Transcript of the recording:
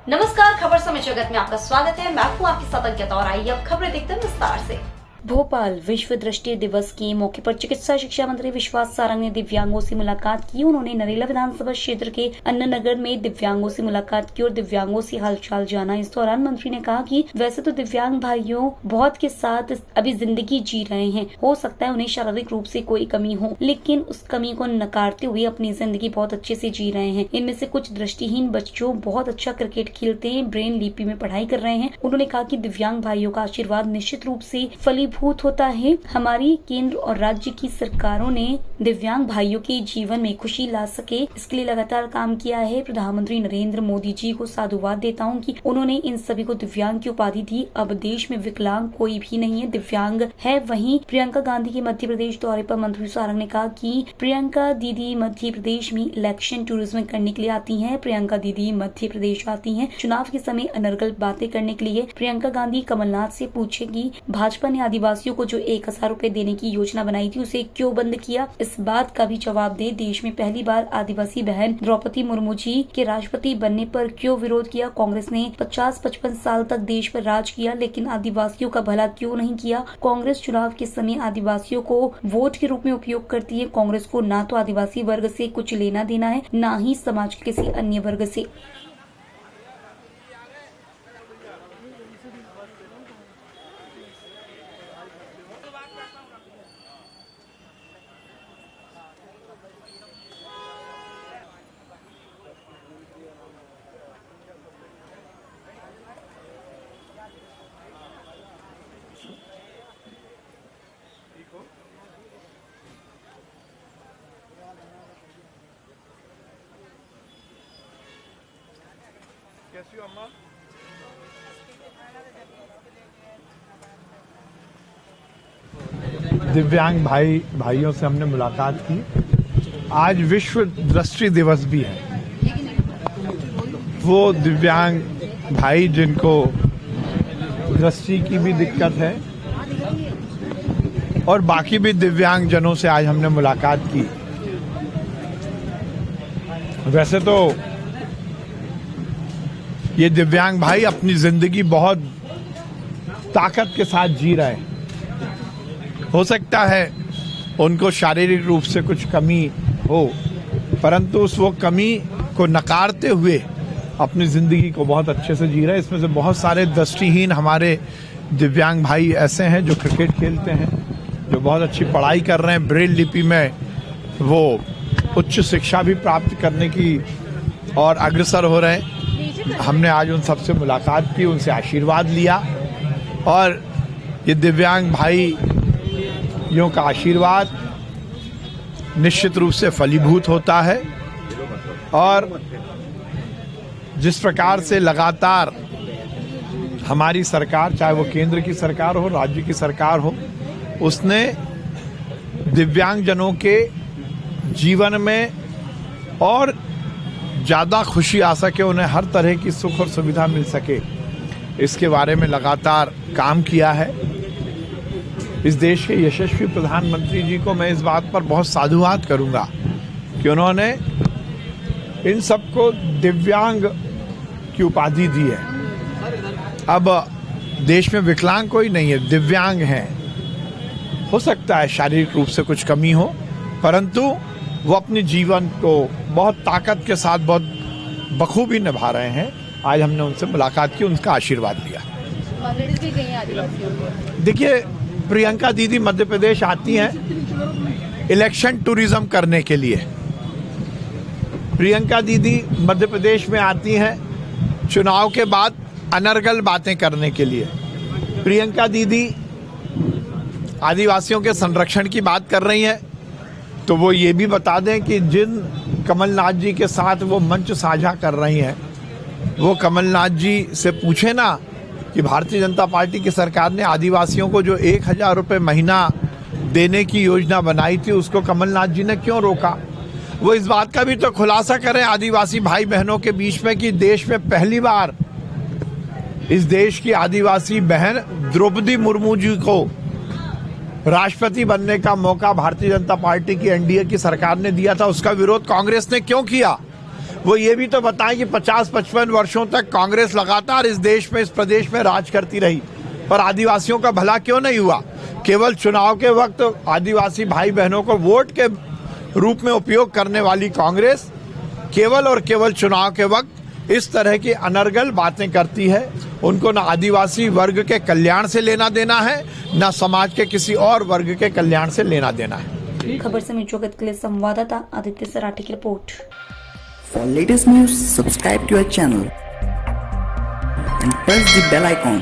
नमस्कार, खबर समय जगत में आपका स्वागत है। मैं हूं आपके साथ अंकिता और आइए अब खबरें देखते हैं विस्तार से। भोपाल विश्व दृष्टि दिवस के मौके पर चिकित्सा शिक्षा मंत्री विश्वास सारंग ने दिव्यांगों से मुलाकात की। उन्होंने नरेला विधानसभा क्षेत्र के अन्ना नगर में दिव्यांगों से मुलाकात की और दिव्यांगों से हालचाल जाना। इस दौरान मंत्री ने कहा कि वैसे तो दिव्यांग भाइयों बहुत के साथ अभी जिंदगी जी रहे हैं, हो सकता है उन्हें शारीरिक रूप से कोई कमी हो, लेकिन उस कमी को नकारते हुए अपनी जिंदगी बहुत अच्छे से जी रहे हैं। इनमें से कुछ दृष्टिहीन बच्चों बहुत अच्छा क्रिकेट खेलते हैं, ब्रेन लिपि में पढ़ाई कर रहे हैं। उन्होंने कहा कि दिव्यांग भाइयों का आशीर्वाद निश्चित रूप से फलीभूत होता है। हमारी केंद्र और राज्य की सरकारों ने दिव्यांग भाइयों के जीवन में खुशी ला सके, इसके लिए लगातार काम किया है। प्रधानमंत्री नरेंद्र मोदी जी को साधुवाद देता हूं कि उन्होंने इन सभी को दिव्यांग की उपाधि दी। अब देश में विकलांग कोई भी नहीं है, दिव्यांग है। वहीं प्रियंका गांधी के मध्य प्रदेश दौरे पर मंत्री सारंग ने कहा कि प्रियंका दीदी मध्य प्रदेश में इलेक्शन टूरिज्म करने के लिए आती हैं। प्रियंका दीदी मध्य प्रदेश आती हैं चुनाव के समय अनर्गल बातें करने के लिए। प्रियंका गांधी कमलनाथ से पूछेगी भाजपा ने आदिवासियों को जो 1000 रुपए देने की योजना बनाई थी उसे क्यों बंद किया, इस बात का भी जवाब दे। देश में पहली बार आदिवासी बहन द्रौपदी मुर्मू जी के राष्ट्रपति बनने पर क्यों विरोध किया। कांग्रेस ने 50-55 साल तक देश पर राज किया, लेकिन आदिवासियों का भला क्यों नहीं किया। कांग्रेस चुनाव के समय आदिवासियों को वोट के रूप में उपयोग करती है। कांग्रेस को ना तो आदिवासी वर्ग से कुछ लेना देना है, न ही समाज के किसी अन्य वर्ग से। कैसी हो अम्मा? दिव्यांग भाइयों से हमने मुलाकात की। आज विश्व दृष्टि दिवस भी है। वो दिव्यांग भाई जिनको दृष्टि की भी दिक्कत है और बाकी भी दिव्यांग जनों से आज हमने मुलाकात की। वैसे तो ये दिव्यांग भाई अपनी जिंदगी बहुत ताकत के साथ जी रहे हैं। हो सकता है उनको शारीरिक रूप से कुछ कमी हो, परंतु उस वो कमी को नकारते हुए अपनी जिंदगी को बहुत अच्छे से जी रहे हैं। इसमें से बहुत सारे दृष्टिहीन हमारे दिव्यांग भाई ऐसे हैं जो क्रिकेट खेलते हैं, जो बहुत अच्छी पढ़ाई कर रहे हैं, ब्रेल लिपि में वो उच्च शिक्षा भी प्राप्त करने की और अग्रसर हो रहे हैं। हमने आज उन सबसे मुलाकात की, उनसे आशीर्वाद लिया और ये दिव्यांग भाइयों का आशीर्वाद निश्चित रूप से फलीभूत होता है। और जिस प्रकार से लगातार हमारी सरकार, चाहे वो केंद्र की सरकार हो, राज्य की सरकार हो, उसने दिव्यांगजनों के जीवन में और ज़्यादा खुशी आ सके, उन्हें हर तरह की सुख और सुविधा मिल सके, इसके बारे में लगातार काम किया है। इस देश के यशस्वी प्रधानमंत्री जी को मैं इस बात पर बहुत साधुवाद करूंगा कि उन्होंने इन सबको दिव्यांग की उपाधि दी है। अब देश में विकलांग कोई नहीं है, दिव्यांग हैं। हो सकता है शारीरिक रूप से कुछ कमी हो, परंतु वो अपने जीवन को बहुत ताकत के साथ बहुत बखूबी निभा रहे हैं। आज हमने उनसे मुलाकात की, उनका आशीर्वाद लिया। देखिए, प्रियंका दीदी मध्य प्रदेश आती हैं इलेक्शन टूरिज्म करने के लिए। प्रियंका दीदी मध्य प्रदेश में आती हैं चुनाव के बाद अनर्गल बातें करने के लिए। प्रियंका दीदी आदिवासियों के संरक्षण की बात कर रही हैं, तो वो ये भी बता दें कि जिन कमलनाथ जी के साथ वो मंच साझा कर रही हैं, वो कमलनाथ जी से पूछे ना कि भारतीय जनता पार्टी की सरकार ने आदिवासियों को जो 1000 रुपये महीना देने की योजना बनाई थी, उसको कमलनाथ जी ने क्यों रोका। वो इस बात का भी तो खुलासा करें आदिवासी भाई बहनों के बीच में कि देश में पहली बार इस देश की आदिवासी बहन द्रौपदी मुर्मू जी को राष्ट्रपति बनने का मौका भारतीय जनता पार्टी की एनडीए की सरकार ने दिया था, उसका विरोध कांग्रेस ने क्यों किया। वो ये भी तो बताएं कि 50-55 वर्षों तक कांग्रेस लगातार इस देश में, इस प्रदेश में राज करती रही, पर आदिवासियों का भला क्यों नहीं हुआ? केवल चुनाव के वक्त आदिवासी भाई बहनों को वोट के रूप में उपयोग करने वाली कांग्रेस केवल और केवल चुनाव के वक्त इस तरह की अनर्गल बातें करती है। उनको न आदिवासी वर्ग के कल्याण से लेना देना है, न समाज के किसी और वर्ग के कल्याण से लेना देना है। खबर समय जगत के लिए संवाददाता आदित्य सराठी की report. For latest news, subscribe to our channel and press the bell icon.